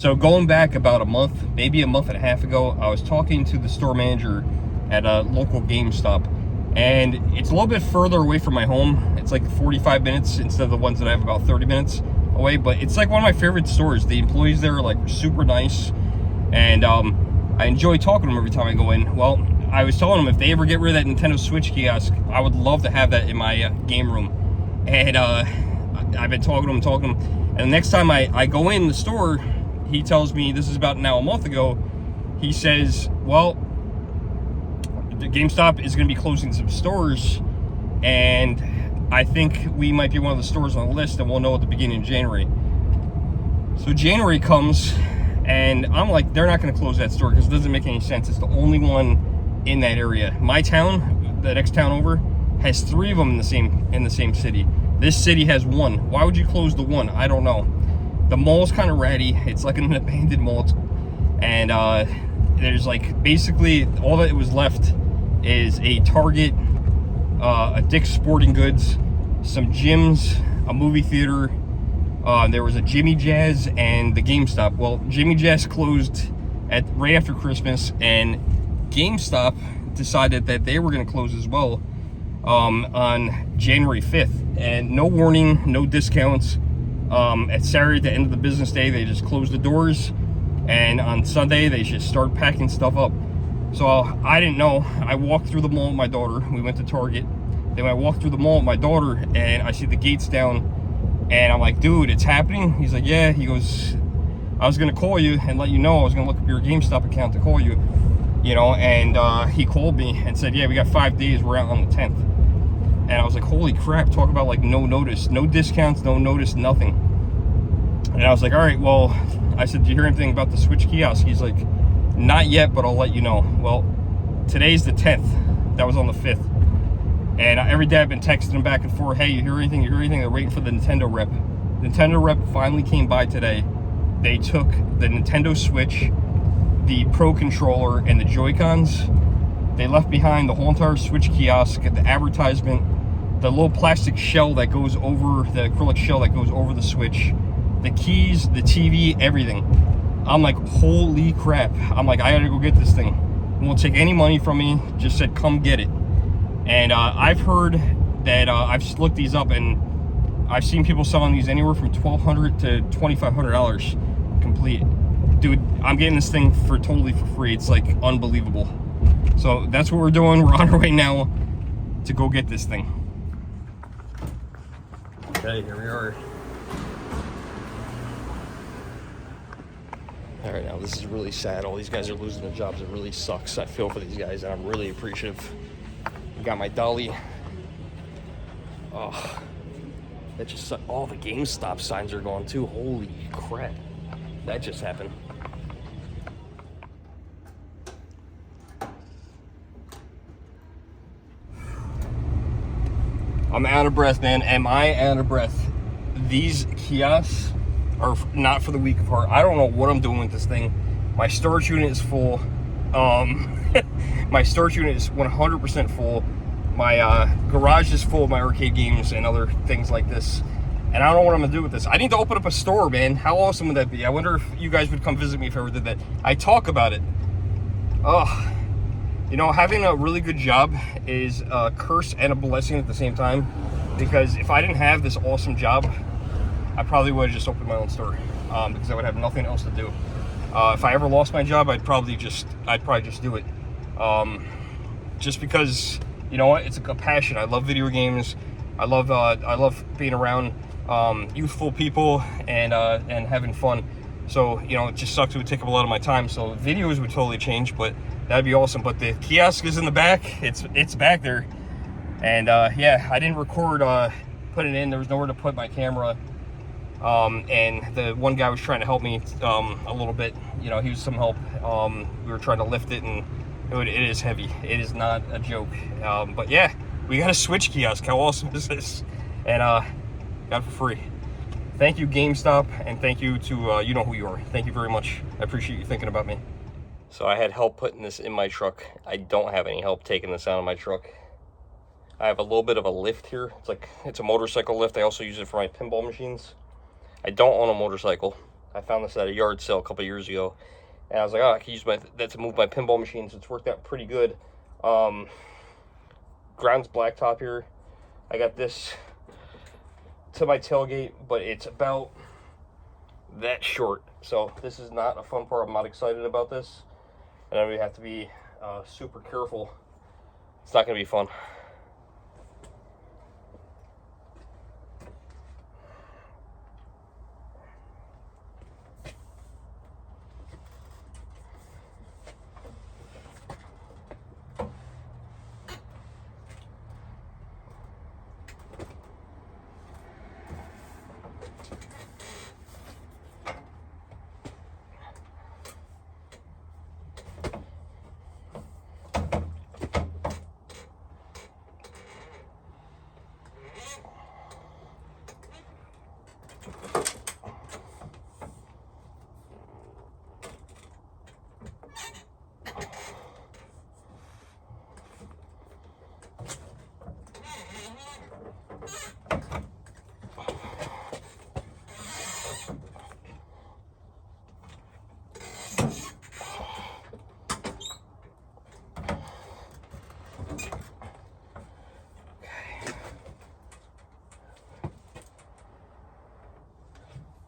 So going back about a month, maybe a month and a half ago, I was talking to the store manager at a local GameStop, and it's a little bit further away from my home. It's like 45 minutes instead of the ones that I have about 30 minutes away, but it's like one of my favorite stores. The employees there are like super nice, and I enjoy talking to them every time I go in. Well, I was telling them if they ever get rid of that Nintendo Switch Kiosk, I would love to have that in my game room. And I've been talking to them, and the next time I go in the store, he tells me, this is about now a month ago, he says, well, the GameStop is going to be closing some stores, and I think we might be one of the stores on the list, and we'll know at the beginning of January. So January comes, and I'm like, they're not going to close that store because it doesn't make any sense. It's the only one in that area. My town, the next town over, has 3 of them in the same city. This city has 1. Why would you close the one? I don't know. The mall's kind of ratty. It's like an abandoned mall, and there's like basically all that was left is a Target, a Dick's Sporting Goods, some gyms, a movie theater. There was a Jimmy Jazz and the GameStop. Well, Jimmy Jazz closed right after Christmas, and GameStop decided that they were going to close as well on January 5th. And no warning, no discounts. At Saturday, at the end of the business day, they just closed the doors, and on Sunday they just start packing stuff up. So I didn't know. I walked through the mall with my daughter. We went to Target. Then I walked through the mall with my daughter, and I see the gates down, and I'm like, dude, it's happening? He's like, yeah. He goes, I was gonna call you and let you know. I was gonna look up your GameStop account to call you, and he called me and said, yeah, we got 5 days, we're out on the 10th. And I was like, holy crap, talk about like no notice, no discounts, no notice, nothing. And I was like, all right, well, I said, did you hear anything about the Switch Kiosk? He's like, not yet, but I'll let you know. Well, today's the 10th. That was on the 5th. And every day I've been texting him back and forth, hey, you hear anything? You hear anything? They're waiting for the Nintendo rep. Nintendo rep finally came by today. They took the Nintendo Switch, the Pro Controller, and the Joy-Cons. They left behind the whole entire Switch Kiosk, the advertisement, the little plastic shell that goes over, the acrylic shell that goes over the Switch, the keys, the TV, everything. I'm like, holy crap. I'm like, I gotta go get this thing. Won't take any money from me, just said, come get it. And I've heard that, I've just looked these up, and I've seen people selling these anywhere from $1,200 to $2,500 complete. Dude, I'm getting this thing totally for free. It's like unbelievable. So that's what we're doing. We're on our way now to go get this thing. Okay, here we are. All right, now this is really sad. All these guys are losing their jobs. It really sucks. I feel for these guys, and I'm really appreciative. I got my dolly. Oh, that just sucked. All the GameStop signs are gone too. Holy crap. That just happened. I'm out of breath, man. Am I out of breath? These kiosks are not for the weak of heart. I don't know what I'm doing with this thing. My storage unit is full. My storage unit is 100% full. My garage is full of my arcade games and other things like this. And I don't know what I'm gonna do with this. I need to open up a store, man. How awesome would that be? I wonder if you guys would come visit me if I ever did that. I talk about it. Oh. You know, having a really good job is a curse and a blessing at the same time, because if I didn't have this awesome job, I probably would have just opened my own store, because I would have nothing else to do. If I ever lost my job, I'd probably just do it, just because, you know what, it's a passion. I love video games. I love being around youthful people and having fun. So, you know, it just sucks. It would take up a lot of my time. So videos would totally change, but that'd be awesome. But the kiosk is in the back. It's back there. And yeah, I didn't record putting it in. There was nowhere to put my camera. And the one guy was trying to help me a little bit. You know, he was some help. We were trying to lift it, and it is heavy. It is not a joke. But yeah, we got a Switch kiosk. How awesome is this? And got it for free. Thank you, GameStop, and thank you to you know who you are. Thank you very much. I appreciate you thinking about me. So I had help putting this in my truck. I don't have any help taking this out of my truck. I have a little bit of a lift here. It's a motorcycle lift. I also use it for my pinball machines. I don't own a motorcycle. I found this at a yard sale a couple years ago, and I was like, oh, I can use that to move my pinball machines. It's worked out pretty good. Ground's blacktop here. I got this to my tailgate, but it's about that short. So this is not a fun part. I'm not excited about this, and I'm gonna have to be super careful. It's not gonna be fun.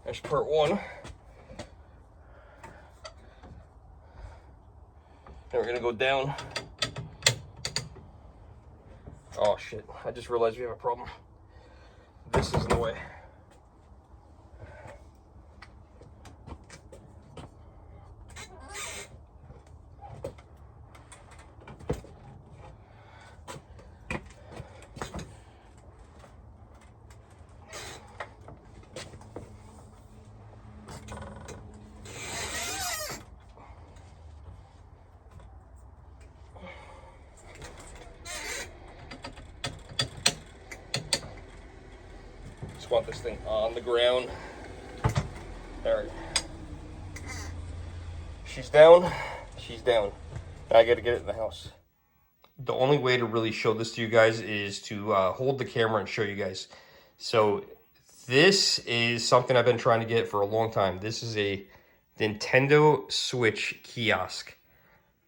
There's part one. Then we're gonna go down. Oh shit, I just realized we have a problem. This is in the way. Want this thing on the ground. All right. She's down. She's down. Now I got to get it in the house. The only way to really show this to you guys is to hold the camera and show you guys. So this is something I've been trying to get for a long time. This is a Nintendo Switch Kiosk.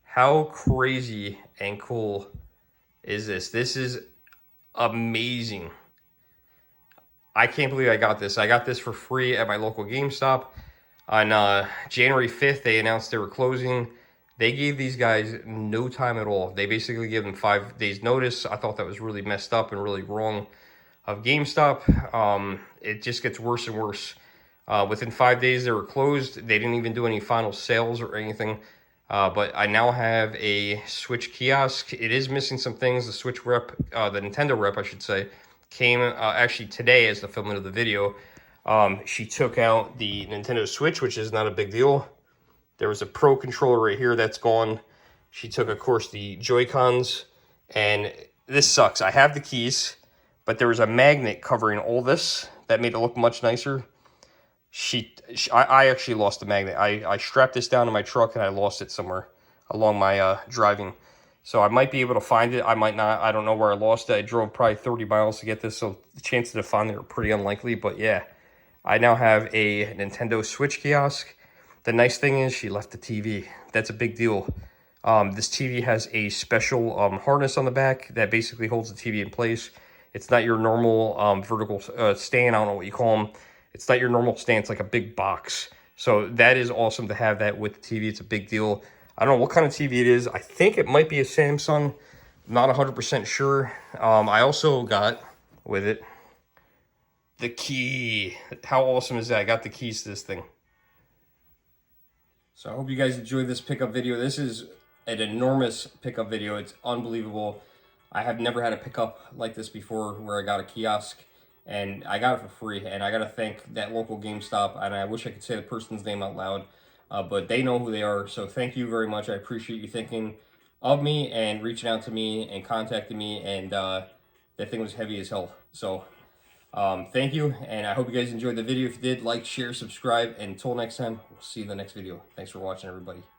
How crazy and cool is this? This is amazing. I can't believe I got this. I got this for free at my local GameStop. On January 5th, they announced they were closing. They gave these guys no time at all. They basically gave them 5 days notice. I thought that was really messed up and really wrong of GameStop. It just gets worse and worse. Within 5 days, they were closed. They didn't even do any final sales or anything. But I now have a Switch Kiosk. It is missing some things. The Switch rep, the Nintendo rep, I should say, came actually today as the filming of the video. She took out the Nintendo Switch, which is not a big deal. There was a Pro controller right here that's gone. She took, of course, the Joy-Cons, and this sucks. I have the keys, but there was a magnet covering all this that made it look much nicer. I actually lost the magnet. I strapped this down to my truck, and I lost it somewhere along my driving. So I might be able to find it. I might not. I don't know where I lost it. I drove probably 30 miles to get this, so the chances of finding it are pretty unlikely. But yeah, I now have a Nintendo Switch Kiosk. The nice thing is she left the TV. That's a big deal. This TV has a special harness on the back that basically holds the TV in place. It's not your normal vertical stand. I don't know what you call them. It's not your normal stand. It's like a big box. So that is awesome to have that with the TV. It's a big deal. I don't know what kind of TV it is. I think it might be a Samsung. Not 100% sure. I also got with it the key. How awesome is that? I got the keys to this thing. So I hope you guys enjoyed this pickup video. This is an enormous pickup video. It's unbelievable. I have never had a pickup like this before where I got a kiosk, and I got it for free. And I got to thank that local GameStop, and I wish I could say the person's name out loud, but they know who they are. So thank you very much. I appreciate you thinking of me and reaching out to me and contacting me, and that thing was heavy as hell. So thank you, and I hope you guys enjoyed the video. If you did, like, share, subscribe, and until next time, we'll see you in the next video. Thanks for watching, everybody.